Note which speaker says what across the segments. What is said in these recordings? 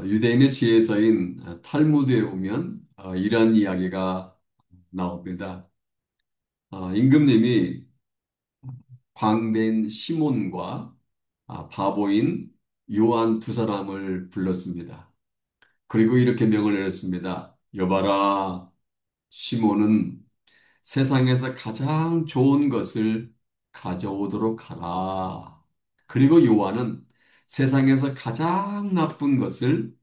Speaker 1: 유대인의 지혜서인 탈무드에 보면 이런 이야기가 나옵니다. 임금님이 광대인 시몬과 바보인 요한 두 사람을 불렀습니다. 그리고 이렇게 명을 내렸습니다. 여봐라, 시몬은 세상에서 가장 좋은 것을 가져오도록 하라. 그리고 요한은 세상에서 가장 나쁜 것을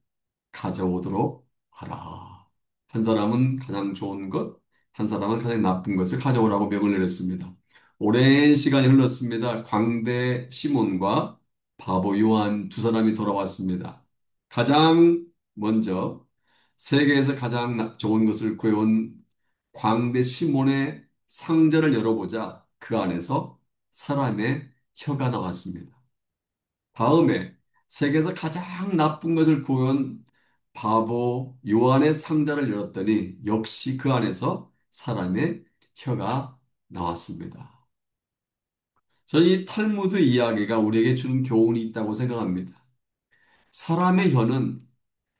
Speaker 1: 가져오도록 하라. 한 사람은 가장 좋은 것, 한 사람은 가장 나쁜 것을 가져오라고 명을 내렸습니다. 오랜 시간이 흘렀습니다. 광대 시몬과 바보 요한 두 사람이 돌아왔습니다. 가장 먼저 세계에서 가장 좋은 것을 구해온 광대 시몬의 상자를 열어보자 그 안에서 사람의 혀가 나왔습니다. 다음에 세계에서 가장 나쁜 것을 구한 바보 요한의 상자를 열었더니 역시 그 안에서 사람의 혀가 나왔습니다. 저는 이 탈무드 이야기가 우리에게 주는 교훈이 있다고 생각합니다. 사람의 혀는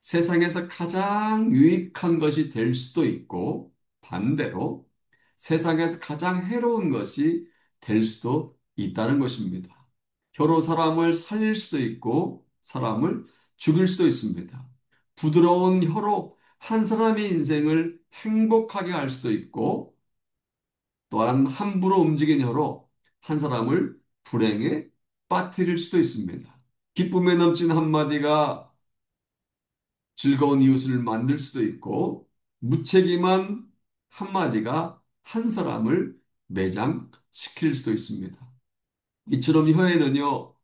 Speaker 1: 세상에서 가장 유익한 것이 될 수도 있고 반대로 세상에서 가장 해로운 것이 될 수도 있다는 것입니다. 혀로 사람을 살릴 수도 있고 사람을 죽일 수도 있습니다. 부드러운 혀로 한 사람의 인생을 행복하게 할 수도 있고 또한 함부로 움직인 혀로 한 사람을 불행에 빠뜨릴 수도 있습니다. 기쁨에 넘친 한마디가 즐거운 이웃을 만들 수도 있고 무책임한 한마디가 한 사람을 매장시킬 수도 있습니다. 이처럼 혀에는요,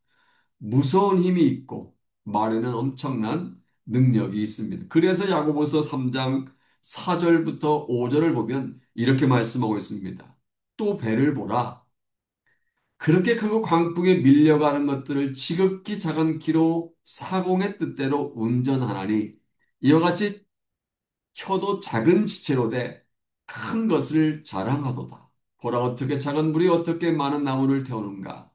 Speaker 1: 무서운 힘이 있고 말에는 엄청난 능력이 있습니다. 그래서 야고보서 3장 4절부터 5절을 보면 이렇게 말씀하고 있습니다. 또 배를 보라. 그렇게 크고 광풍에 밀려가는 것들을 지극히 작은 키로 사공의 뜻대로 운전하나니 이와 같이 혀도 작은 지체로 돼 큰 것을 자랑하도다. 보라 어떻게 작은 불이 어떻게 많은 나무를 태우는가.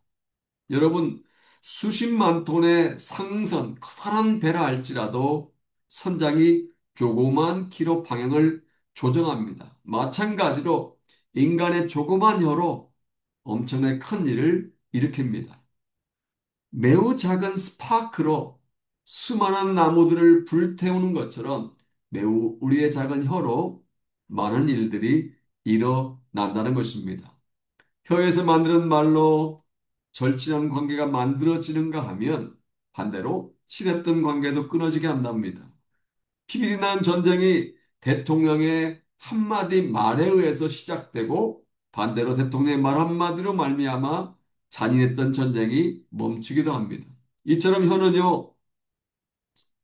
Speaker 1: 여러분 수십만 톤의 상선 커다란 배라 할지라도 선장이 조그만 키로 방향을 조정합니다. 마찬가지로 인간의 조그만 혀로 엄청나게 큰 일을 일으킵니다. 매우 작은 스파크로 수많은 나무들을 불태우는 것처럼 매우 우리의 작은 혀로 많은 일들이 일어난다는 것입니다. 혀에서 만드는 말로 절친한 관계가 만들어지는가 하면 반대로 친했던 관계도 끊어지게 한답니다. 피밀이 난 전쟁이 대통령의 한마디 말에 의해서 시작되고 반대로 대통령의 말 한마디로 말미암아 잔인했던 전쟁이 멈추기도 합니다. 이처럼 혀는요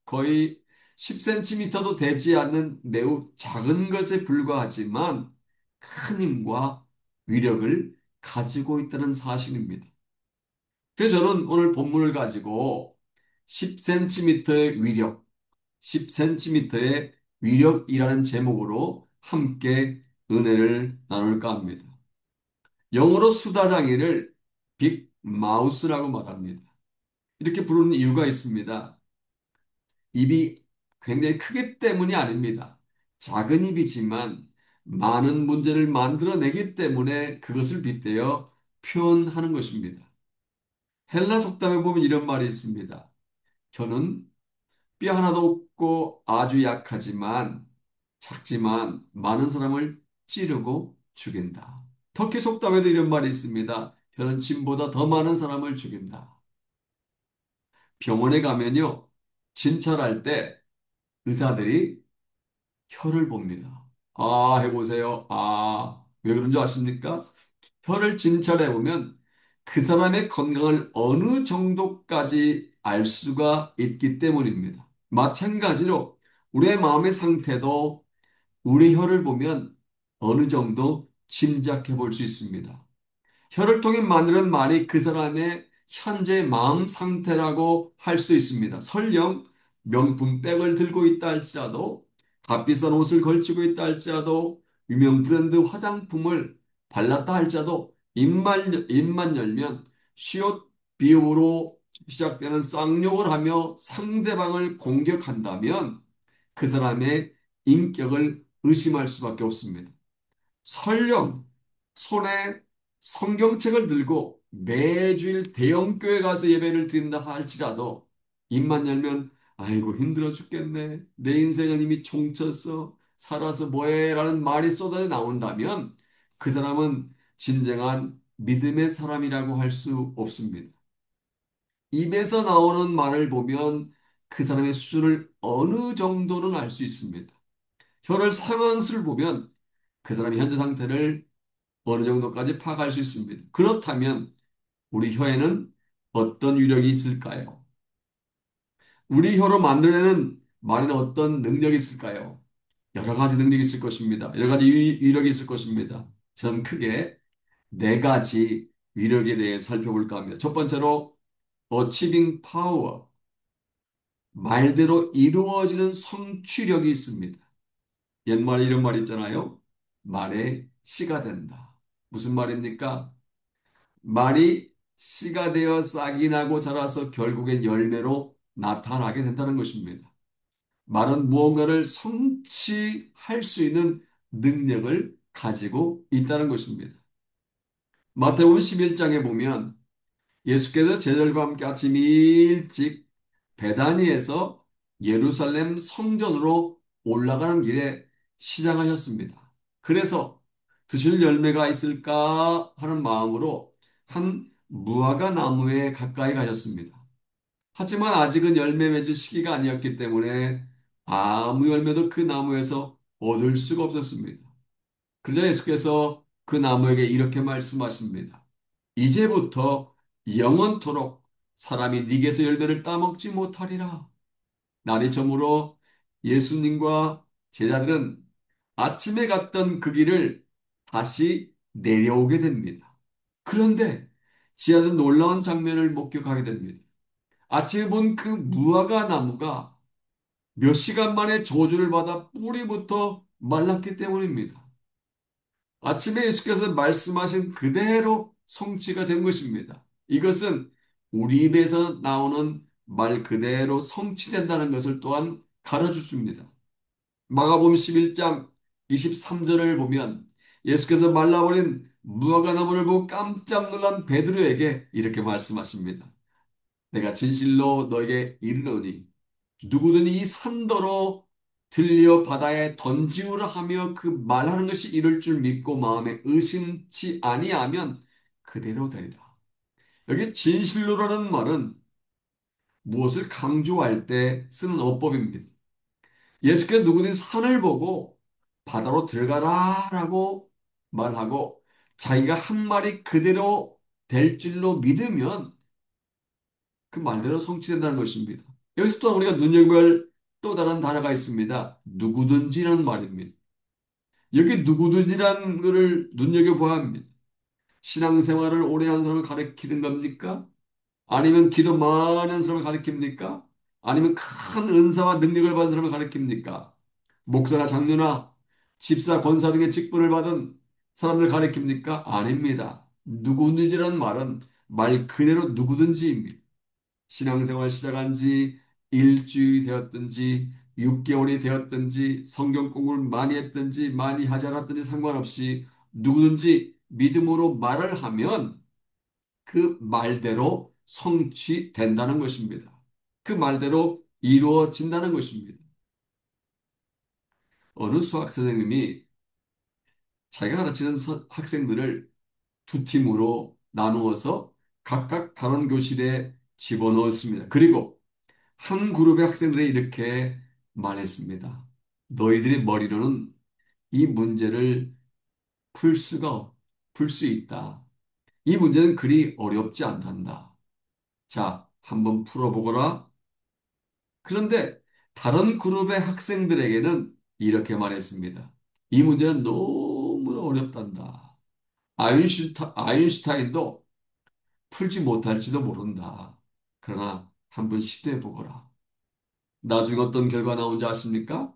Speaker 1: 거의 10cm도 되지 않는 매우 작은 것에 불과하지만 큰 힘과 위력을 가지고 있다는 사실입니다. 그래서 저는 오늘 본문을 가지고 10cm의 위력, 10cm의 위력이라는 제목으로 함께 은혜를 나눌까 합니다. 영어로 수다장이를 빅 마우스라고 말합니다. 이렇게 부르는 이유가 있습니다. 입이 굉장히 크기 때문이 아닙니다. 작은 입이지만 많은 문제를 만들어내기 때문에 그것을 빗대어 표현하는 것입니다. 헬라 속담에 보면 이런 말이 있습니다. 혀는 뼈 하나도 없고 아주 약하지만 작지만 많은 사람을 찌르고 죽인다. 터키 속담에도 이런 말이 있습니다. 혀는 짐보다 더 많은 사람을 죽인다. 병원에 가면요. 진찰할 때 의사들이 혀를 봅니다. 해보세요. 왜 그런 줄 아십니까? 혀를 진찰해 보면 그 사람의 건강을 어느 정도까지 알 수가 있기 때문입니다. 마찬가지로 우리의 마음의 상태도 우리 혀를 보면 어느 정도 짐작해 볼 수 있습니다. 혀를 통해 만드는 말이 그 사람의 현재 마음 상태라고 할 수도 있습니다. 설령 명품 백을 들고 있다 할지라도 값비싼 옷을 걸치고 있다 할지라도 유명 브랜드 화장품을 발랐다 할지라도 입만 열면 시옷 비읍으로 시작되는 쌍욕을 하며 상대방을 공격한다면 그 사람의 인격을 의심할 수밖에 없습니다. 설령 손에 성경책을 들고 매주일 대형교회 가서 예배를 드린다 할지라도 입만 열면 아이고 힘들어 죽겠네. 내 인생은 이미 종쳤어. 살아서 뭐해? 라는 말이 쏟아져 나온다면 그 사람은 진정한 믿음의 사람이라고 할 수 없습니다. 입에서 나오는 말을 보면 그 사람의 수준을 어느 정도는 알 수 있습니다. 혀를 사용하는 수를 보면 그 사람의 현재 상태를 어느 정도까지 파악할 수 있습니다. 그렇다면 우리 혀에는 어떤 위력이 있을까요? 우리 혀로 만들어내는 말에는 어떤 능력이 있을까요? 여러 가지 능력이 있을 것입니다. 여러 가지 위력이 있을 것입니다. 저는 크게 네 가지 위력에 대해 살펴볼까 합니다. 첫 번째로 achieving power, 말대로 이루어지는 성취력이 있습니다. 옛말에 이런 말 있잖아요. 말에 씨가 된다. 무슨 말입니까? 말이 씨가 되어 싹이 나고 자라서 결국엔 열매로 나타나게 된다는 것입니다. 말은 무언가를 성취할 수 있는 능력을 가지고 있다는 것입니다. 마태복음 11장에 보면 예수께서 제자들과 함께 아침 일찍 베다니에서 예루살렘 성전으로 올라가는 길에 시작하셨습니다. 그래서 드실 열매가 있을까 하는 마음으로 한 무화과 나무에 가까이 가셨습니다. 하지만 아직은 열매 맺을 시기가 아니었기 때문에 아무 열매도 그 나무에서 얻을 수가 없었습니다. 그러자 예수께서 그 나무에게 이렇게 말씀하십니다. 이제부터 영원토록 사람이 네게서 열매를 따먹지 못하리라. 날이 저물어 예수님과 제자들은 아침에 갔던 그 길을 다시 내려오게 됩니다. 그런데 제자들은 놀라운 장면을 목격하게 됩니다. 아침에 본 그 무화과 나무가 몇 시간 만에 저주를 받아 뿌리부터 말랐기 때문입니다. 아침에 예수께서 말씀하신 그대로 성취가 된 것입니다. 이것은 우리 입에서 나오는 말 그대로 성취된다는 것을 또한 가르쳐 줍니다. 마가복음 11장 23절을 보면 예수께서 말라버린 무화과 나무를 보고 깜짝 놀란 베드로에게 이렇게 말씀하십니다. 내가 진실로 너에게 이르노니 누구든지 이 산더러 들려 바다에 던지우라 하며 그 말하는 것이 이룰 줄 믿고 마음에 의심치 아니하면 그대로 되리라. 여기 진실로라는 말은 무엇을 강조할 때 쓰는 어법입니다. 예수께서 누구든지 산을 보고 바다로 들어가라라고 말하고 자기가 한 말이 그대로 될 줄로 믿으면 그 말대로 성취된다는 것입니다. 여기서 또 우리가 눈여겨볼 또 다른 단어가 있습니다. 누구든지라는 말입니다. 여기 누구든지라는 것을 눈여겨봐야 합니다. 신앙생활을 오래 한 사람을 가리키는 겁니까? 아니면 기도 많은 사람을 가리킵니까? 아니면 큰 은사와 능력을 받은 사람을 가리킵니까? 목사나 장로나 집사, 권사 등의 직분을 받은 사람을 가리킵니까? 아닙니다. 누구든지라는 말은 말 그대로 누구든지입니다. 신앙생활 시작한 지 일주일이 되었든지 6개월이 되었든지 성경 공부를 많이 했든지 많이 하지 않았든지 상관없이 누구든지 믿음으로 말을 하면 그 말대로 성취된다는 것입니다. 그 말대로 이루어진다는 것입니다. 어느 수학 선생님이 자기가 가르치는 학생들을 두 팀으로 나누어서 각각 다른 교실에 집어넣었습니다. 그리고 한 그룹의 학생들이 이렇게 말했습니다. 너희들의 머리로는 이 문제를 풀 수가, 풀 수 있다. 이 문제는 그리 어렵지 않단다. 자, 한번 풀어보거라. 그런데 다른 그룹의 학생들에게는 이렇게 말했습니다. 이 문제는 너무 어렵단다. 아인슈타인도 풀지 못할지도 모른다. 그러나 한번 시도해 보거라. 나중에 어떤 결과 나온지 아십니까?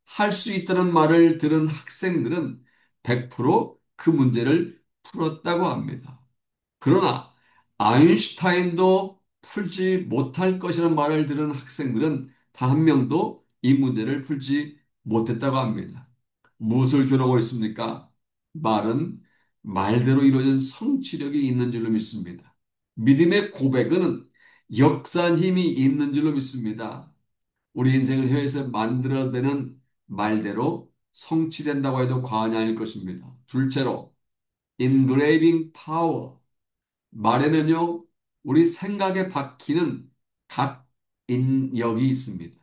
Speaker 1: 할 수 있다는 말을 들은 학생들은 100%그 문제를 풀었다고 합니다. 그러나 아인슈타인도 풀지 못할 것이라는 말을 들은 학생들은 단 한 명도 이 문제를 풀지 못했다고 합니다. 무엇을 겨루고 있습니까? 말은 말대로 이루어진 성취력이 있는 줄로 믿습니다. 믿음의 고백은 역사한 힘이 있는 줄로 믿습니다. 우리 인생을 혀에서 만들어내는 말대로 성취된다고 해도 과언이 아닐 것입니다. 둘째로, engraving power. 말에는요, 우리 생각에 박히는 각 인력이 있습니다.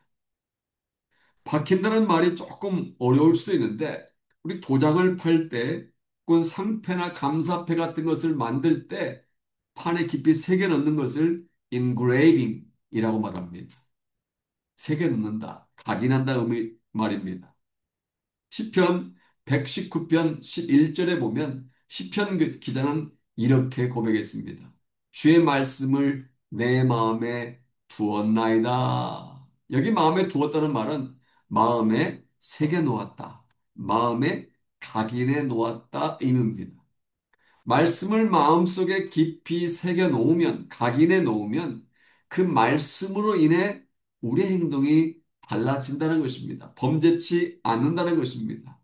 Speaker 1: 박힌다는 말이 조금 어려울 수도 있는데, 우리 도장을 팔 때, 혹은 상패나 감사패 같은 것을 만들 때, 판에 깊이 새겨 넣는 것을 engraving이라고 말합니다. 새겨 넣는다, 각인한다 의미 말입니다. 시편 119편 11절에 보면 시편 기자는 이렇게 고백했습니다. 주의 말씀을 내 마음에 두었나이다. 여기 마음에 두었다는 말은 마음에 새겨 놓았다. 마음에 각인해 놓았다 의미입니다. 말씀을 마음속에 깊이 새겨 놓으면, 각인해 놓으면 그 말씀으로 인해 우리의 행동이 달라진다는 것입니다. 범죄치 않는다는 것입니다.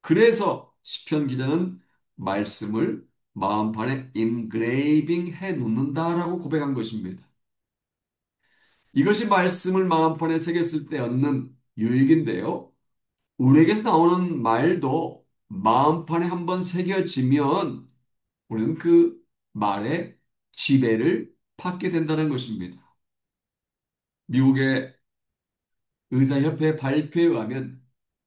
Speaker 1: 그래서 시편 기자는 말씀을 마음판에 인그레이빙 해 놓는다라고 고백한 것입니다. 이것이 말씀을 마음판에 새겼을 때 얻는 유익인데요. 우리에게서 나오는 말도 마음판에 한번 새겨지면 우리는 그 말의 지배를 받게 된다는 것입니다. 미국의 의사협회 발표에 의하면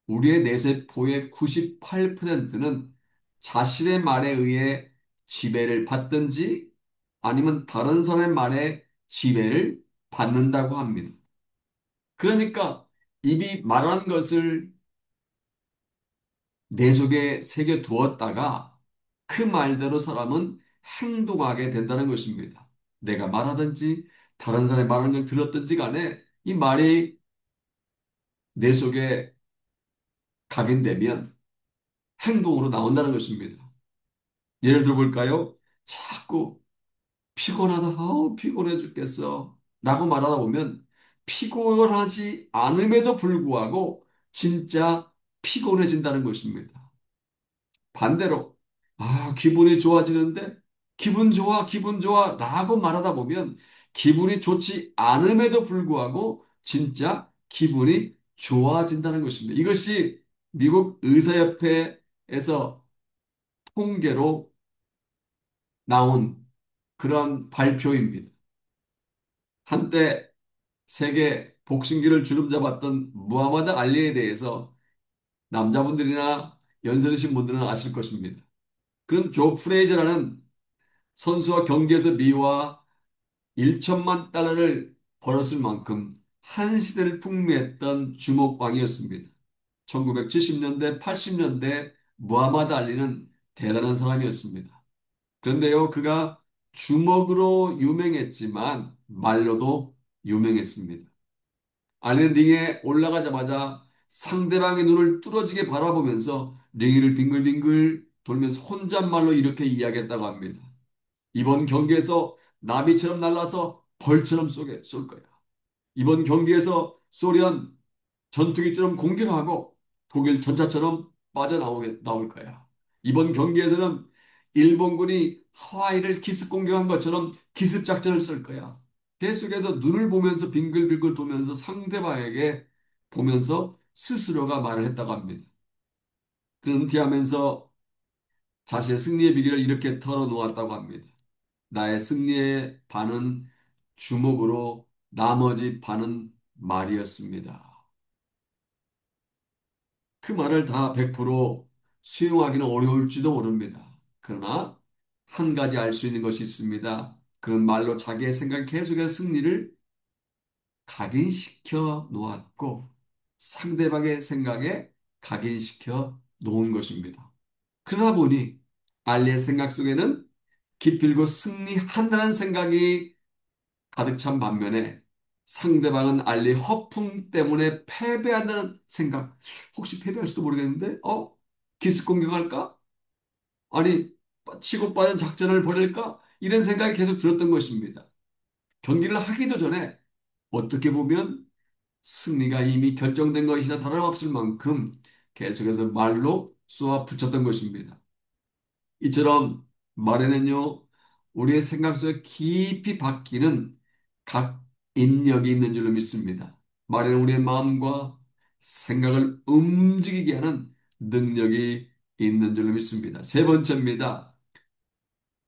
Speaker 1: 우리의 뇌세포의 98%는 자신의 말에 의해 지배를 받든지 아니면 다른 사람의 말에 지배를 받는다고 합니다. 그러니까 입이 말한 것을 내 속에 새겨 두었다가 그 말대로 사람은 행동하게 된다는 것입니다. 내가 말하든지 다른 사람이 말하는 걸 들었든지 간에 이 말이 내 속에 각인되면 행동으로 나온다는 것입니다. 예를 들어 볼까요? 자꾸 피곤하다, 피곤해 죽겠어. 라고 말하다 보면 피곤하지 않음에도 불구하고 진짜 피곤해진다는 것입니다. 반대로, 기분이 좋아지는데 기분 좋아, 기분 좋아 라고 말하다 보면 기분이 좋지 않음에도 불구하고 진짜 기분이 좋아진다는 것입니다. 이것이 미국 의사협회에서 통계로 나온 그런 발표입니다. 한때 세계 복싱기를 주름잡았던 무하마드 알리에 대해서 남자분들이나 연세드신 분들은 아실 것입니다. 그런 조 프레이저라는 선수와 경기에서 미와 1천만 달러를 벌었을 만큼 한 시대를 풍미했던 주먹왕이었습니다. 1970년대, 80년대 무하마드 알리는 대단한 사람이었습니다. 그런데요, 그가 주먹으로 유명했지만 말로도 유명했습니다. 알리는 링에 올라가자마자 상대방의 눈을 뚫어지게 바라보면서 링을 빙글빙글 돌면서 혼잣말로 이렇게 이야기했다고 합니다. 이번 경기에서 나비처럼 날아서 벌처럼 쏠 거야. 이번 경기에서 소련 전투기처럼 공격하고 독일 전차처럼 나올 거야. 이번 경기에서는 일본군이 하와이를 기습 공격한 것처럼 기습 작전을 쓸 거야. 계속해서 눈을 보면서 빙글빙글 돌면서 상대방에게 보면서 스스로가 말을 했다고 합니다. 그는 은퇴하면서 자신의 승리의 비결을 이렇게 털어놓았다고 합니다. 나의 승리의 반은 주먹으로 나머지 반은 말이었습니다. 그 말을 다 100% 수용하기는 어려울지도 모릅니다. 그러나 한 가지 알 수 있는 것이 있습니다. 그런 말로 자기의 생각 계속해서 승리를 각인시켜 놓았고 상대방의 생각에 각인시켜 놓은 것입니다. 그러다 보니 알리의 생각 속에는 기필고 승리한다는 생각이 가득 찬 반면에 상대방은 알리 허풍 때문에 패배한다는 생각. 혹시 패배할지도 모르겠는데, 기습 공격할까? 아니, 치고 빠진 작전을 벌일까? 이런 생각이 계속 들었던 것입니다. 경기를 하기도 전에 어떻게 보면 승리가 이미 결정된 것이나 다름없을 만큼 계속해서 말로 쏘아 붙였던 것입니다. 이처럼 말에는요, 우리의 생각 속에 깊이 박히는 각 인력이 있는 줄로 믿습니다. 말에는 우리의 마음과 생각을 움직이게 하는 능력이 있는 줄로 믿습니다. 세 번째입니다.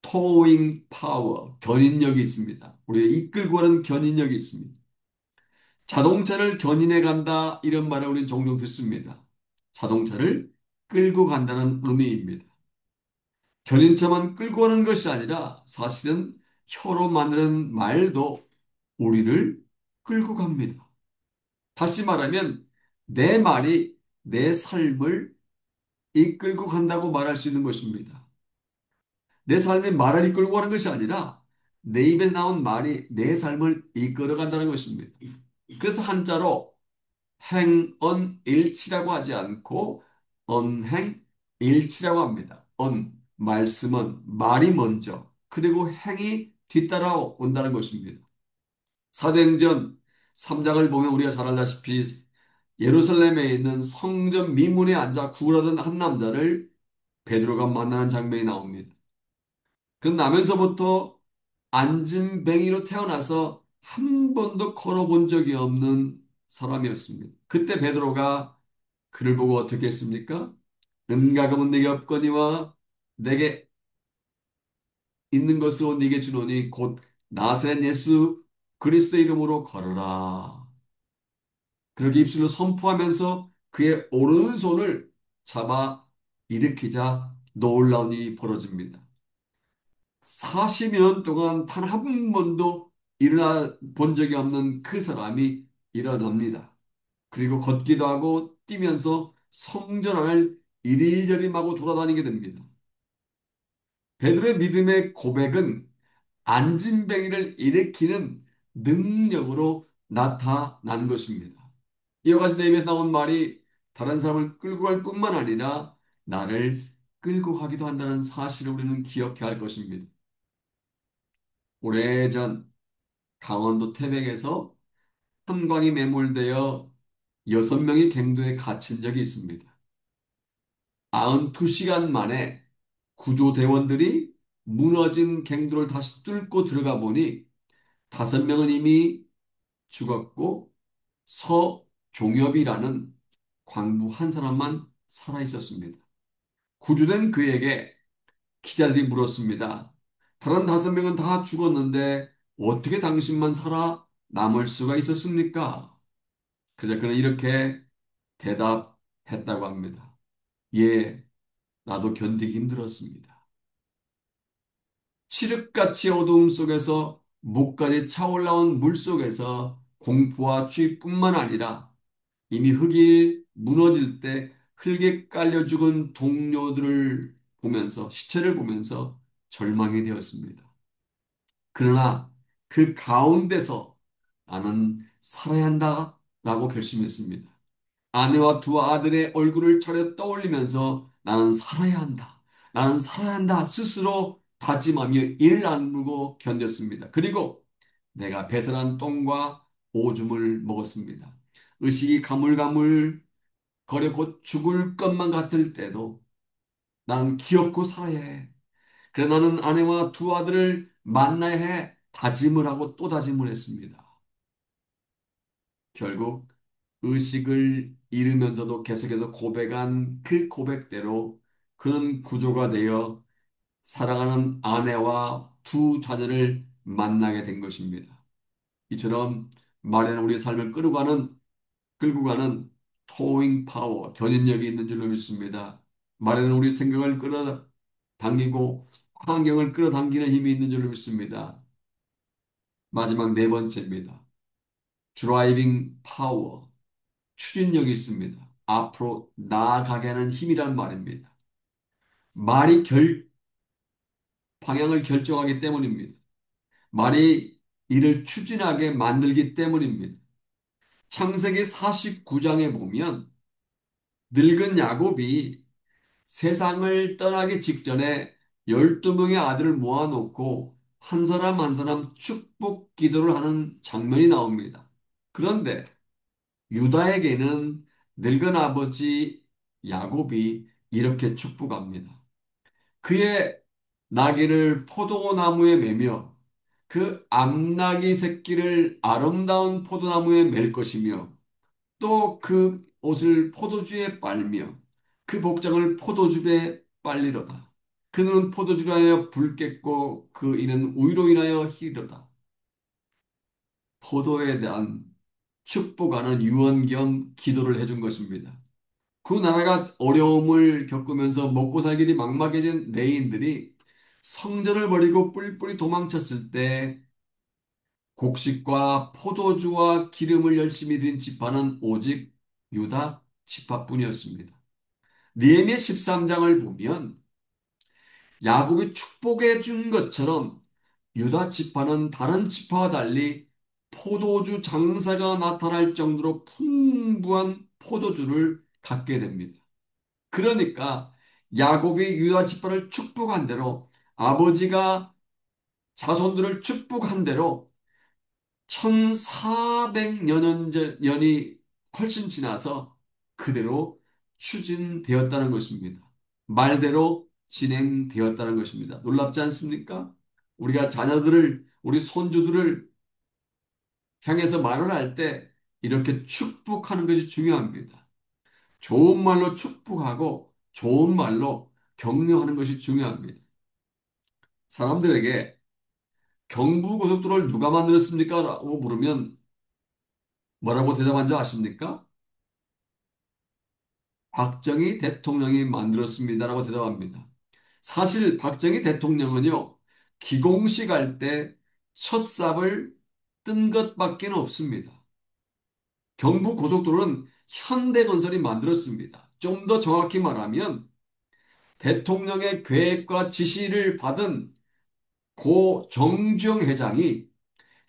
Speaker 1: 토잉 파워, 견인력이 있습니다. 우리를 이끌고 가는 견인력이 있습니다. 자동차를 견인해 간다, 이런 말을 우리는 종종 듣습니다. 자동차를 끌고 간다는 의미입니다. 견인차만 끌고 가는 것이 아니라 사실은 혀로 만드는 말도 우리를 끌고 갑니다. 다시 말하면 내 말이 내 삶을 이끌고 간다고 말할 수 있는 것입니다. 내 삶이 말을 이끌고 가는 것이 아니라 내 입에 나온 말이 내 삶을 이끌어 간다는 것입니다. 그래서 한자로 행언일치라고 하지 않고 언행일치라고 합니다. 말씀은 말이 먼저, 그리고 행이 뒤따라 온다는 것입니다. 사도행전 3장을 보면 우리가 잘 알다시피 예루살렘에 있는 성전 미문에 앉아 구걸하던 한 남자를 베드로가 만나는 장면이 나옵니다. 그 나면서부터 안진뱅이로 태어나서 한 번도 걸어본 적이 없는 사람이었습니다. 그때 베드로가 그를 보고 어떻게 했습니까? 은과 금은 네게 없거니와 내게 있는 것으로 네게 주노니 곧 나사렛 예수 그리스도 이름으로 걸어라. 그렇게 입술로 선포하면서 그의 오른손을 잡아 일으키자 놀라운 일이 벌어집니다. 40년 동안 단 한 번도 일어나 본 적이 없는 그 사람이 일어납니다. 그리고 걷기도 하고 뛰면서 성전 안을 이리저리 마구 돌아다니게 됩니다. 베드로의 믿음의 고백은 안진뱅이를 일으키는 능력으로 나타난 것입니다. 이와 같이 내 입에서 나온 말이 다른 사람을 끌고 갈 뿐만 아니라 나를 끌고 가기도 한다는 사실을 우리는 기억해야 할 것입니다. 오래전 강원도 태백에서 한광이 매몰되어 6명이 갱도에 갇힌 적이 있습니다. 92시간 만에 구조대원들이 무너진 갱도를 다시 뚫고 들어가 보니 5명은 이미 죽었고 서종엽이라는 광부 한 사람만 살아 있었습니다. 구조된 그에게 기자들이 물었습니다. 다른 5명은 다 죽었는데 어떻게 당신만 살아 남을 수가 있었습니까? 그래서 그는 이렇게 대답했다고 합니다. 예, 나도 견디기 힘들었습니다. 칠흑같이 어두움 속에서 목까지 차올라온 물 속에서 공포와 추위뿐만 아니라 이미 흙이 무너질 때 흙에 깔려 죽은 동료들을 보면서 시체를 보면서 절망이 되었습니다. 그러나 그 가운데서 나는 살아야 한다라고 결심했습니다. 아내와 두 아들의 얼굴을 차려 떠올리면서 나는 살아야 한다. 나는 살아야 한다. 스스로 다짐하며 이를 악물고 견뎠습니다. 그리고 내가 배설한 똥과 오줌을 먹었습니다. 의식이 가물가물 거려 곧 죽을 것만 같을 때도 나는 기어코 살아야 해. 그래 나는 아내와 두 아들을 만나야 해. 다짐을 하고 또 다짐을 했습니다. 결국 의식을 잃으면서도 계속해서 고백한 그 고백대로 그는 구조가 되어 사랑하는 아내와 두 자녀를 만나게 된 것입니다. 이처럼 말에는 우리 삶을 끌고 가는 토잉 파워, 견인력이 있는 줄로 믿습니다. 말에는 우리 생각을 끌어당기고 환경을 끌어당기는 힘이 있는 줄로 믿습니다. 마지막 네 번째입니다. 드라이빙 파워, 추진력이 있습니다. 앞으로 나아가게 하는 힘이란 말입니다. 말이 방향을 결정하기 때문입니다. 말이 이를 추진하게 만들기 때문입니다. 창세기 49장에 보면 늙은 야곱이 세상을 떠나기 직전에 12명의 아들을 모아놓고 한 사람 한 사람 축복 기도를 하는 장면이 나옵니다. 그런데 유다에게는 늙은 아버지 야곱이 이렇게 축복합니다. 그의 나귀를 포도나무에 매며 그 암나귀 새끼를 아름다운 포도나무에 맬 것이며 또 그 옷을 포도주에 빨며 그 복장을 포도주에 빨리로다. 그는 포도주로 하여 붉겠고 그 이는 우유로 인하여 희리로다. 포도에 대한 축복하는 유언 겸 기도를 해준 것입니다. 그 나라가 어려움을 겪으면서 먹고 살 길이 막막해진 레인들이 성전을 버리고 뿔뿔이 도망쳤을 때 곡식과 포도주와 기름을 열심히 드린 지파는 오직 유다 지파뿐이었습니다. 느헤미야 13장을 보면 야곱이 축복해 준 것처럼 유다 지파는 다른 지파와 달리 포도주 장사가 나타날 정도로 풍부한 포도주를 갖게 됩니다. 그러니까 야곱이 유다 지파를 축복한 대로 아버지가 자손들을 축복한 대로 1400년이 훨씬 지나서 그대로 추진되었다는 것입니다. 말대로 진행되었다는 것입니다. 놀랍지 않습니까? 우리가 자녀들을, 우리 손주들을 향해서 말을 할 때 이렇게 축복하는 것이 중요합니다. 좋은 말로 축복하고 좋은 말로 격려하는 것이 중요합니다. 사람들에게 경부고속도로를 누가 만들었습니까? 라고 물으면 뭐라고 대답한 줄 아십니까? 박정희 대통령이 만들었습니다라고 대답합니다. 사실 박정희 대통령은요, 기공식 할 때 첫 삽을 뜬 것밖에 없습니다. 경부고속도로는 현대건설이 만들었습니다. 좀 더 정확히 말하면 대통령의 계획과 지시를 받은 고 정주영 회장이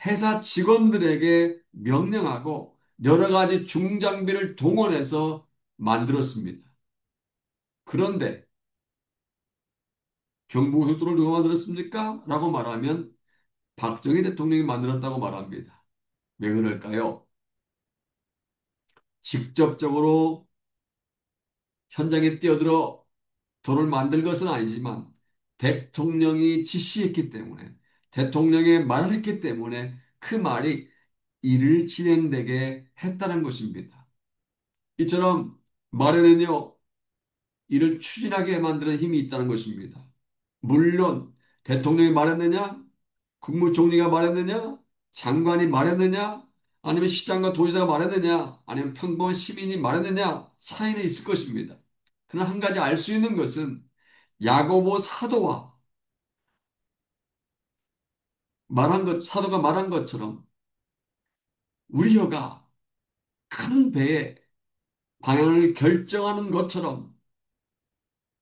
Speaker 1: 회사 직원들에게 명령하고 여러 가지 중장비를 동원해서 만들었습니다. 그런데 경부고속도로를 누가 만들었습니까? 라고 말하면 박정희 대통령이 만들었다고 말합니다. 왜 그럴까요? 직접적으로 현장에 뛰어들어 도를 만들 것은 아니지만 대통령이 지시했기 때문에 대통령의 말을 했기 때문에 그 말이 일을 진행되게 했다는 것입니다. 이처럼 말에는요, 이를 추진하게 만드는 힘이 있다는 것입니다. 물론 대통령이 말했느냐, 국무총리가 말했느냐, 장관이 말했느냐, 아니면 시장과 도지사가 말했느냐, 아니면 평범한 시민이 말했느냐, 차이는 있을 것입니다. 그러나 한 가지 알 수 있는 것은 야고보 사도와 사도가 말한 것처럼 우리 혀가 큰 배의 방향을 결정하는 것처럼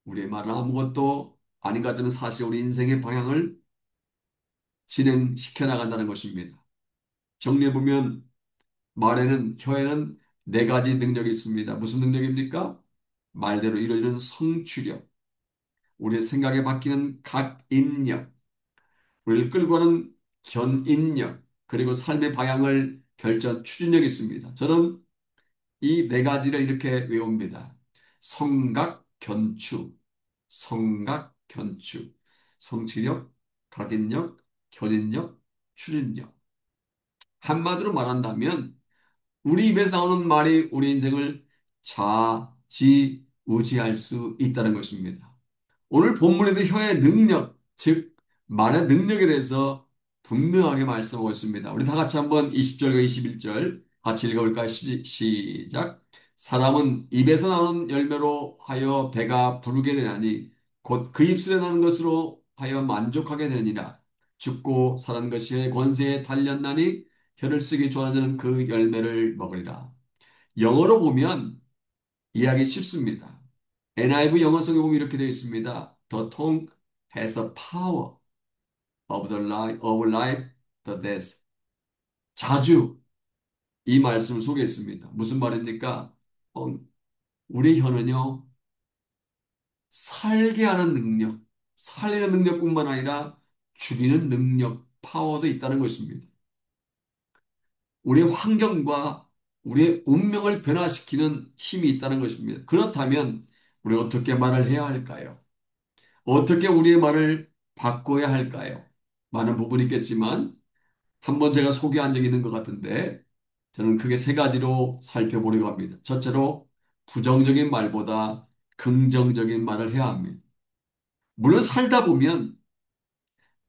Speaker 1: 우리의 말은 아무것도 아닌 것 같지만 사실 우리 인생의 방향을 진행시켜 나간다는 것입니다. 정리해보면 말에는, 혀에는 네 가지 능력이 있습니다. 무슨 능력입니까? 말대로 이루어지는 성취력, 우리의 생각에 바뀌는 각인력, 우리를 끌고 가는 견인력, 그리고 삶의 방향을 추진력이 있습니다. 저는 이 네 가지를 이렇게 외웁니다. 성각, 견추, 성각, 견추, 성취력, 각인력, 견인력, 추진력. 한마디로 말한다면 우리 입에서 나오는 말이 우리 인생을 좌지우지할 수 있다는 것입니다. 오늘 본문에도 혀의 능력, 즉 말의 능력에 대해서 분명하게 말씀하고 있습니다. 우리 다 같이 한번 20절과 21절 같이 읽어볼까요? 시작. 사람은 입에서 나오는 열매로 하여 배가 부르게 되나니 곧 그 입술에 나는 것으로 하여 만족하게 되느니라. 죽고 사는 것이 권세에 달렸나니 혀를 쓰기 좋아하는 자는 그 열매를 먹으리라. 영어로 보면 이해하기 쉽습니다. NIV 영어 성경에 보면 이렇게 되어 있습니다. The tongue has the power of life, the death. 자주 이 말씀을 소개했습니다. 무슨 말입니까? 어, 우리 혀는요, 살게 하는 능력, 살리는 능력뿐만 아니라 죽이는 능력, 파워도 있다는 것입니다. 우리의 환경과 우리의 운명을 변화시키는 힘이 있다는 것입니다. 그렇다면 우리 어떻게 말을 해야 할까요? 어떻게 우리의 말을 바꿔야 할까요? 많은 부분이 있겠지만 한번 제가 소개한 적이 있는 것 같은데 저는 크게 세 가지로 살펴보려고 합니다. 첫째로 부정적인 말보다 긍정적인 말을 해야 합니다. 물론 살다 보면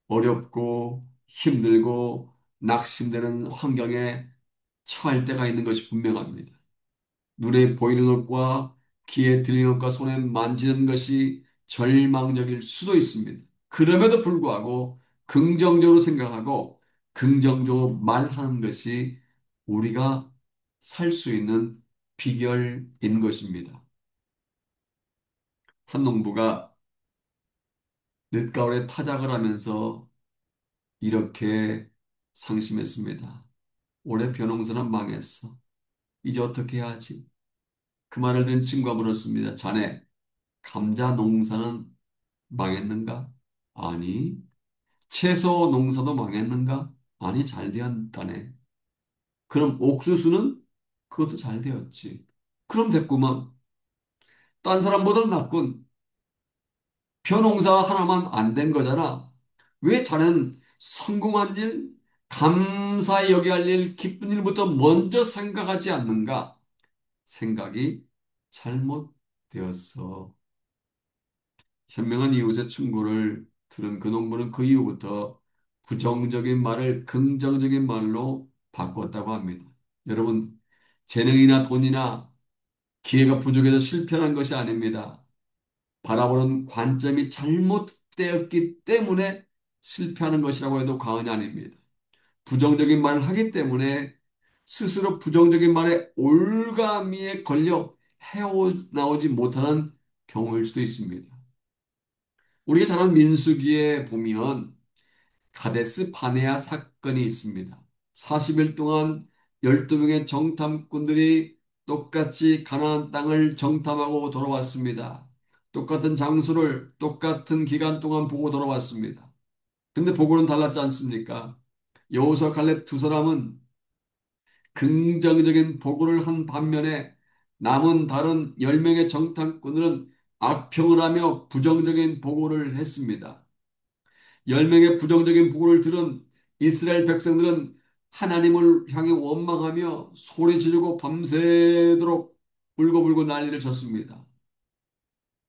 Speaker 1: 어렵고 힘들고 낙심되는 환경에 처할 때가 있는 것이 분명합니다. 눈에 보이는 것과 귀에 들리는 것과 손에 만지는 것이 절망적일 수도 있습니다. 그럼에도 불구하고 긍정적으로 생각하고 긍정적으로 말하는 것이 우리가 살 수 있는 비결인 것입니다. 한 농부가 늦가을에 타작을 하면서 이렇게 상심했습니다. 올해 벼농사는 망했어. 이제 어떻게 해야지? 그 말을 들은 친구가 물었습니다. 자네, 감자 농사는 망했는가? 아니. 채소 농사도 망했는가? 아니, 잘 되었다네. 그럼 옥수수는? 그것도 잘 되었지. 그럼 됐구만. 딴 사람보다 낫군. 벼농사 하나만 안 된 거잖아. 왜 자넨 성공한 일, 감사히 여겨야 할 일, 기쁜 일부터 먼저 생각하지 않는가? 생각이 잘못되었어. 현명한 이웃의 충고를 들은 그 농부는 그 이후부터 부정적인 말을 긍정적인 말로 바꿨다고 합니다. 여러분, 재능이나 돈이나 기회가 부족해서 실패한 것이 아닙니다. 바라보는 관점이 잘못되었기 때문에 실패하는 것이라고 해도 과언이 아닙니다. 부정적인 말을 하기 때문에 스스로 부정적인 말에 올가미에 걸려 헤어나오지 못하는 경우일 수도 있습니다. 우리가 잘 아는 민수기에 보면 가데스 바네아 사건이 있습니다. 40일 동안 12명의 정탐꾼들이 똑같이 가나안 땅을 정탐하고 돌아왔습니다. 똑같은 장소를 똑같은 기간 동안 보고 돌아왔습니다. 근데 보고는 달랐지 않습니까? 여호수아 갈렙 두 사람은 긍정적인 보고를 한 반면에 남은 다른 10명의 정탐꾼들은 악평을 하며 부정적인 보고를 했습니다. 10명의 부정적인 보고를 들은 이스라엘 백성들은 하나님을 향해 원망하며 소리 지르고 밤새도록 울고불고 난리를 쳤습니다.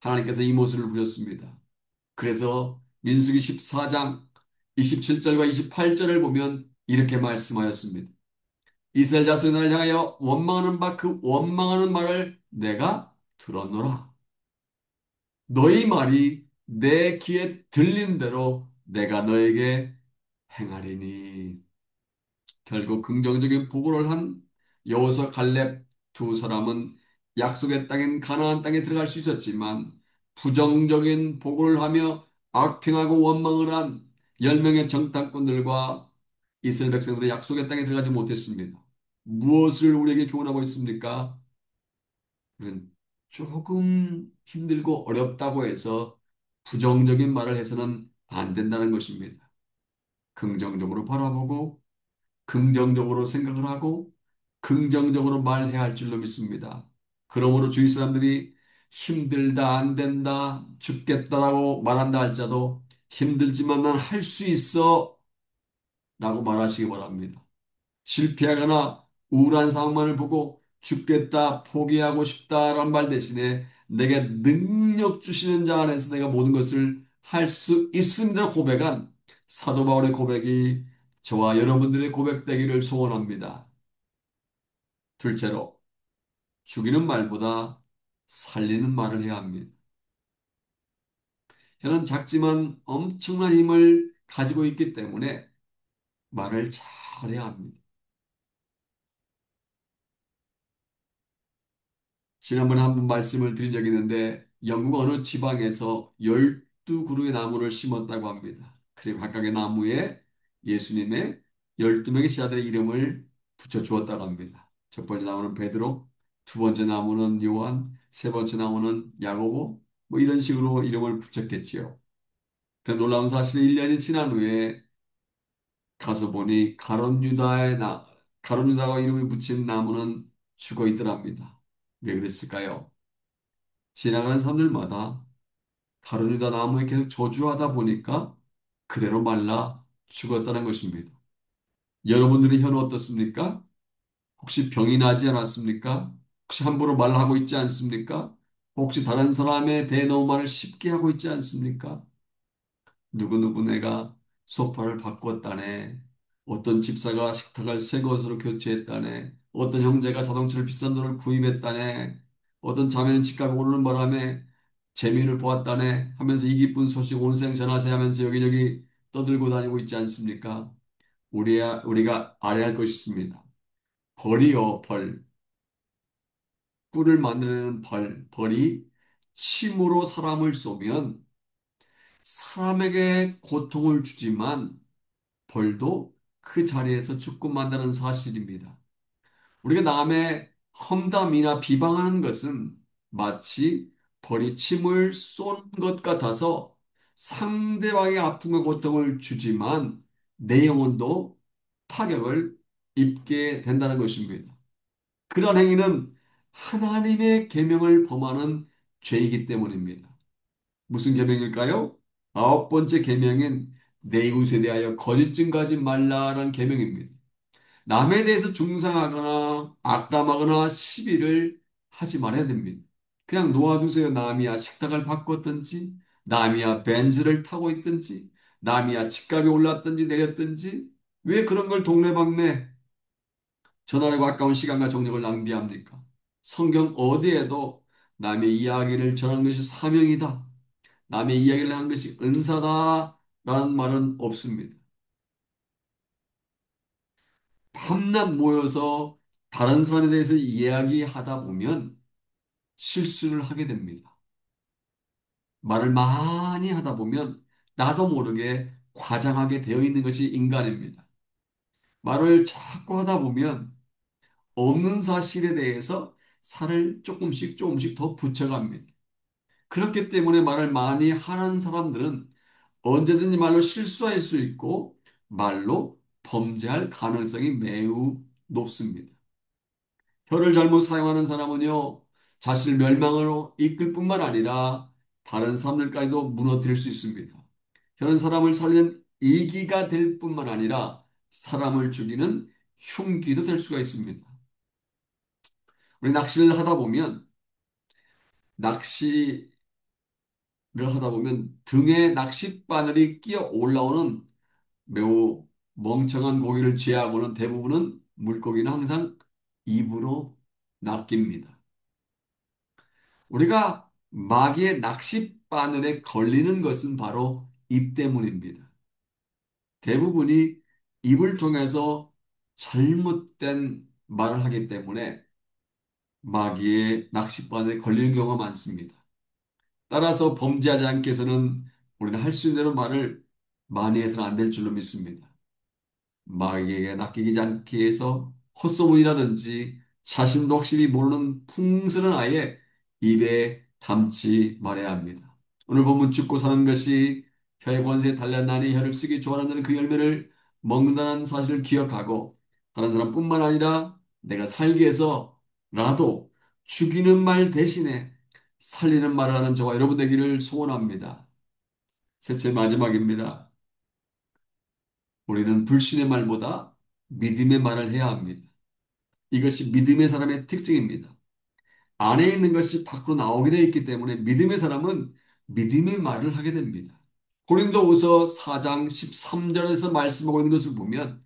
Speaker 1: 하나님께서 이 모습을 보셨습니다. 그래서 민수기 14장 27절과 28절을 보면 이렇게 말씀하였습니다. 이스라엘 자손이 나를 향하여 원망하는 바 그 원망하는 말을 내가 들었노라. 너희 말이 내 귀에 들린 대로 내가 너에게 행하리니. 결국 긍정적인 보고를 한 여호수아 갈렙 두 사람은 약속의 땅인 가나안 땅에 들어갈 수 있었지만 부정적인 보고를 하며 악평하고 원망을 한 10명의 정탐꾼들과 이스라엘 백성들은 약속의 땅에 들어가지 못했습니다. 무엇을 우리에게 교훈하고 있습니까? 우리는 조금 힘들고 어렵다고 해서 부정적인 말을 해서는 안 된다는 것입니다. 긍정적으로 바라보고 긍정적으로 생각을 하고 긍정적으로 말해야 할 줄로 믿습니다. 그러므로 주위 사람들이 힘들다, 안 된다, 죽겠다라고 말한다 할지라도 힘들지만 난 할 수 있어 라고 말하시기 바랍니다. 실패하거나 우울한 상황만을 보고 죽겠다, 포기하고 싶다라는 말 대신에 내게 능력 주시는 자 안에서 내가 모든 것을 할 수 있습니다 고백한 사도 바울의 고백이 저와 여러분들의 고백되기를 소원합니다. 둘째로, 죽이는 말보다 살리는 말을 해야 합니다. 혀는 작지만 엄청난 힘을 가지고 있기 때문에 말을 잘해야 합니다. 지난번에 한 번 말씀을 드린 적이 있는데 영국 어느 지방에서 12그루의 나무를 심었다고 합니다. 그리고 각각의 나무에 예수님의 12명의 제자들의 이름을 붙여 주었다고 합니다. 첫 번째 나무는 베드로, 두 번째 나무는 요한, 세 번째 나무는 야고보, 뭐 이런 식으로 이름을 붙였겠지요. 그 놀라운 사실은 1년이 지난 후에 가서 보니 가룟 유다가 이름을 붙인 나무는 죽어 있더랍니다. 왜 그랬을까요? 지나가는 사람들마다 가룟 유다 나무에 계속 저주하다 보니까 그대로 말라 죽었다는 것입니다. 여러분들의 혀는 어떻습니까? 혹시 병이 나지 않았습니까? 혹시 함부로 말하고 있지 않습니까? 혹시 다른 사람에 대해 너무 말을 쉽게 하고 있지 않습니까? 누구누구 내가 소파를 바꿨다네. 어떤 집사가 식탁을 새 것으로 교체했다네. 어떤 형제가 자동차를 비싼 돈을 구입했다네. 어떤 자매는 집값이 오르는 바람에 재미를 보았다네. 하면서 이 기쁜 소식 온생 전하세 하면서 여기저기 떠들고 다니고 있지 않습니까? 우리가 알아야 할 것이 있습니다. 벌이요, 벌. 꿀을 만드는 벌이 침으로 사람을 쏘면 사람에게 고통을 주지만 벌도 그 자리에서 죽고 만다는 사실입니다. 우리가 남의 험담이나 비방하는 것은 마치 벌이 침을 쏜 것 같아서 상대방의 아픔과 고통을 주지만 내 영혼도 타격을 입게 된다는 것입니다. 그런 행위는 하나님의 계명을 범하는 죄이기 때문입니다. 무슨 계명일까요? 아홉 번째 계명인 내 이웃에 대하여 거짓 증거하지 말라라는 계명입니다. 남에 대해서 중상하거나 악담하거나 시비를 하지 말아야 됩니다. 그냥 놓아두세요. 남이야 식탁을 바꿨든지, 남이야 벤츠를 타고 있든지, 남이야 집값이 올랐든지 내렸든지, 왜 그런 걸 동네방네 전화하고 아까운 시간과 정력을 낭비합니까? 성경 어디에도 남의 이야기를 전하는 것이 사명이다. 남의 이야기를 하는 것이 은사다라는 말은 없습니다. 밤낮 모여서 다른 사람에 대해서 이야기하다 보면 실수를 하게 됩니다. 말을 많이 하다 보면 나도 모르게 과장하게 되어 있는 것이 인간입니다. 말을 자꾸 하다 보면 없는 사실에 대해서 살을 조금씩 조금씩 더 붙여갑니다. 그렇기 때문에 말을 많이 하는 사람들은 언제든지 말로 실수할 수 있고 말로 범죄할 가능성이 매우 높습니다. 혀를 잘못 사용하는 사람은요, 자신을 멸망으로 이끌 뿐만 아니라 다른 사람들까지도 무너뜨릴 수 있습니다. 혀는 사람을 살리는 이기가 될 뿐만 아니라 사람을 죽이는 흉기도 될 수가 있습니다. 우리 낚시를 하다 보면 등에 낚싯바늘이 끼어 올라오는 매우 멍청한 고기를 제하고는 대부분은 물고기는 항상 입으로 낚입니다. 우리가 마귀의 낚싯바늘에 걸리는 것은 바로 입 때문입니다. 대부분이 입을 통해서 잘못된 말을 하기 때문에 마귀의 낚싯바늘에 걸리는 경우가 많습니다. 따라서 범죄하지 않기 위해서는 우리는 할 수 있는 대로 말을 많이 해서는 안 될 줄로 믿습니다. 마귀에게 낚이지 않기 위해서 헛소문이라든지 자신도 확실히 모르는 풍수는 아예 입에 담지 말아야 합니다. 오늘 본문 죽고 사는 것이 혀의 권세에 달렸나니 혀를 쓰기 좋아하는 자는 그 열매를 먹는다는 사실을 기억하고 다른 사람뿐만 아니라 내가 살기 위해서라도 죽이는 말 대신에 살리는 말을 하는 저와 여러분 되기를 소원합니다. 셋째 마지막입니다. 우리는 불신의 말보다 믿음의 말을 해야 합니다. 이것이 믿음의 사람의 특징입니다. 안에 있는 것이 밖으로 나오게 되어 있기 때문에 믿음의 사람은 믿음의 말을 하게 됩니다. 고린도후서 4장 13절에서 말씀하고 있는 것을 보면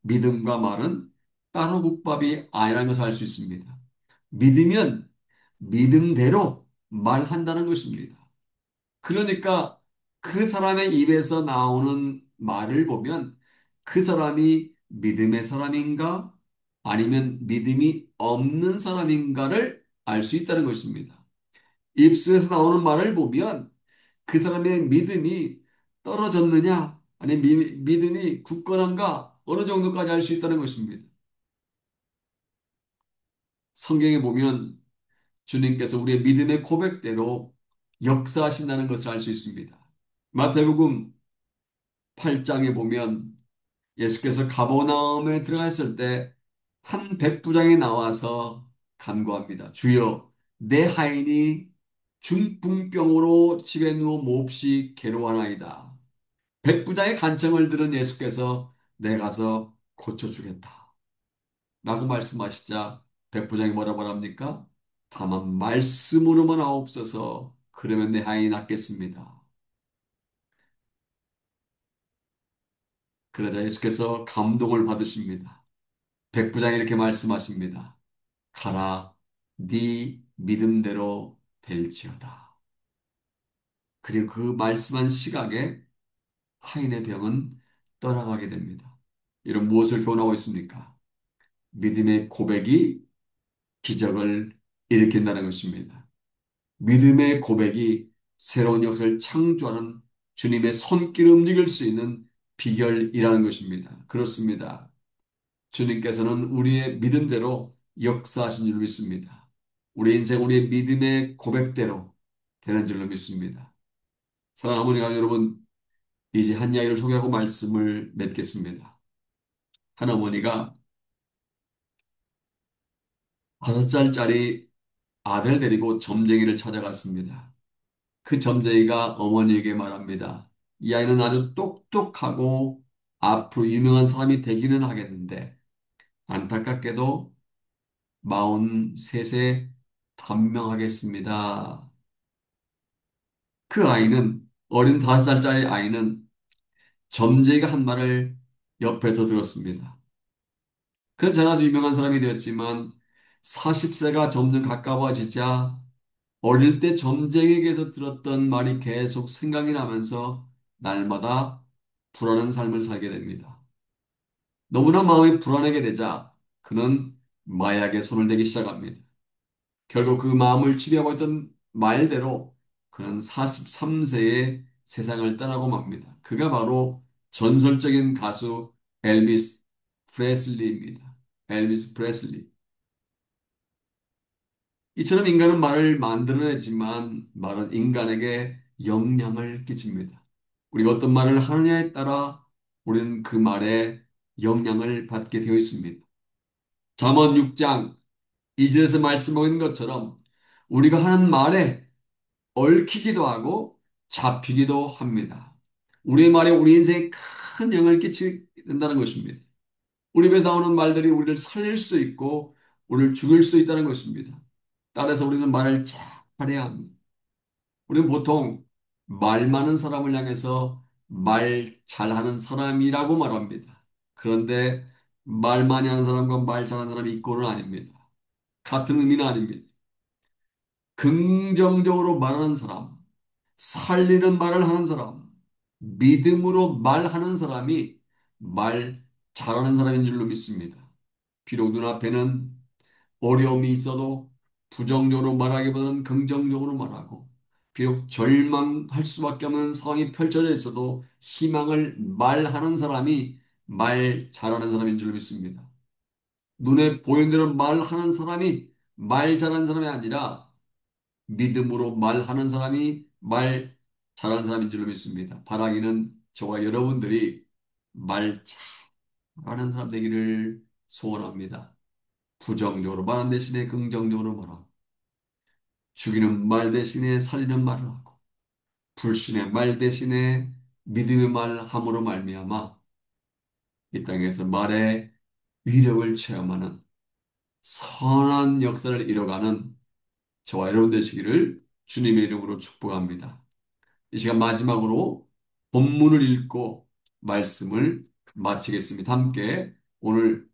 Speaker 1: 믿음과 말은 따로 국밥이 아니라는 것을 알 수 있습니다. 믿으면 믿음대로 말한다는 것입니다. 그러니까 그 사람의 입에서 나오는 말을 보면 그 사람이 믿음의 사람인가 아니면 믿음이 없는 사람인가를 알 수 있다는 것입니다. 입술에서 나오는 말을 보면 그 사람의 믿음이 떨어졌느냐 아니면 믿음이 굳건한가 어느 정도까지 알 수 있다는 것입니다. 성경에 보면 주님께서 우리의 믿음의 고백대로 역사하신다는 것을 알 수 있습니다. 마태복음 8장에 보면 예수께서 가버나움에 들어갔을 때 한 백부장이 나와서 간구합니다. 주여, 내 하인이 중풍병으로 집에 누워 몹시 괴로워하나이다. 백부장의 간청을 들은 예수께서 내 가서 고쳐주겠다. 라고 말씀하시자 백부장이 뭐라고 합니까? 다만 말씀으로만 하옵소서. 그러면 내 하인이 낫겠습니다. 그러자 예수께서 감동을 받으십니다. 백부장이 이렇게 말씀하십니다. 가라, 네 믿음대로 될지어다. 그리고 그 말씀한 시각에 하인의 병은 떠나가게 됩니다. 이런 무엇을 교훈하고 있습니까? 믿음의 고백이 기적을 일으킨다는 것입니다. 믿음의 고백이 새로운 역사를 창조하는 주님의 손길을 움직일 수 있는 비결이라는 것입니다. 그렇습니다. 주님께서는 우리의 믿음대로 역사하신 줄 믿습니다. 우리 인생, 우리의 믿음의 고백대로 되는 줄로 믿습니다. 사랑하는 어머니 가 여러분, 이제 한 이야기를 소개하고 말씀을 맺겠습니다. 한 어머니가 5살짜리 아들 데리고 점쟁이를 찾아갔습니다. 그 점쟁이가 어머니에게 말합니다. 이 아이는 아주 똑똑하고 앞으로 유명한 사람이 되기는 하겠는데 안타깝게도 43세 단명하겠습니다. 그 아이는 어린 5살짜리 아이는 점쟁이가 한 말을 옆에서 들었습니다. 그는 전아주 유명한 사람이 되었지만 40세가 점점 가까워지자 어릴 때 점쟁이에게서 들었던 말이 계속 생각이 나면서 날마다 불안한 삶을 살게 됩니다. 너무나 마음이 불안하게 되자 그는 마약에 손을 대기 시작합니다. 결국 그 마음을 치료하고 있던 말대로 그는 43세에 세상을 떠나고 맙니다. 그가 바로 전설적인 가수 엘비스 프레슬리입니다. 엘비스 프레슬리. 이처럼 인간은 말을 만들어내지만 말은 인간에게 영향을 끼칩니다. 우리가 어떤 말을 하느냐에 따라 우리는 그 말에 영향을 받게 되어 있습니다. 잠언 6장 2절에서 말씀하고 있는 것처럼 우리가 하는 말에 얽히기도 하고 잡히기도 합니다. 우리의 말이 우리 인생에 큰 영향을 끼치게 된다는 것입니다. 우리 입에서 나오는 말들이 우리를 살릴 수도 있고 우리를 죽일 수도 있다는 것입니다. 따라서 우리는 말을 잘해야 합니다. 우리는 보통 말 많은 사람을 향해서 말 잘하는 사람이라고 말합니다. 그런데 말 많이 하는 사람과 말 잘하는 사람이 이꼴은 아닙니다. 같은 의미는 아닙니다. 긍정적으로 말하는 사람, 살리는 말을 하는 사람, 믿음으로 말하는 사람이 말 잘하는 사람인 줄로 믿습니다. 비록 눈앞에는 어려움이 있어도 부정적으로 말하기보다는 긍정적으로 말하고, 비록 절망할 수밖에 없는 상황이 펼쳐져 있어도 희망을 말하는 사람이 말 잘하는 사람인 줄로 믿습니다. 눈에 보이는 대로 말하는 사람이 말 잘하는 사람이 아니라 믿음으로 말하는 사람이 말 잘하는 사람인 줄로 믿습니다. 바라기는 저와 여러분들이 말 잘하는 사람 되기를 소원합니다. 부정적으로 말하는 대신에 긍정적으로 말하고, 죽이는 말 대신에 살리는 말을 하고, 불신의 말 대신에 믿음의 말을 함으로 말미암아 이 땅에서 말의 위력을 체험하는 선한 역사를 이뤄가는 저와 여러분 되시기를 주님의 이름으로 축복합니다. 이 시간 마지막으로 본문을 읽고 말씀을 마치겠습니다. 함께 오늘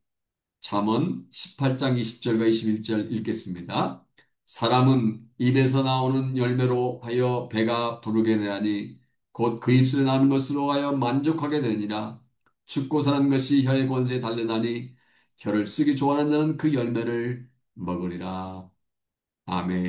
Speaker 1: 잠언 18장 20절과 21절 읽겠습니다. 사람은 입에서 나오는 열매로 하여 배가 부르게 되나니 곧 그 입술에 나는 것으로 하여 만족하게 되니라. 죽고 사는 것이 혀의 권세에 달려나니 혀를 쓰기 좋아하는 자는 그 열매를 먹으리라. 아멘.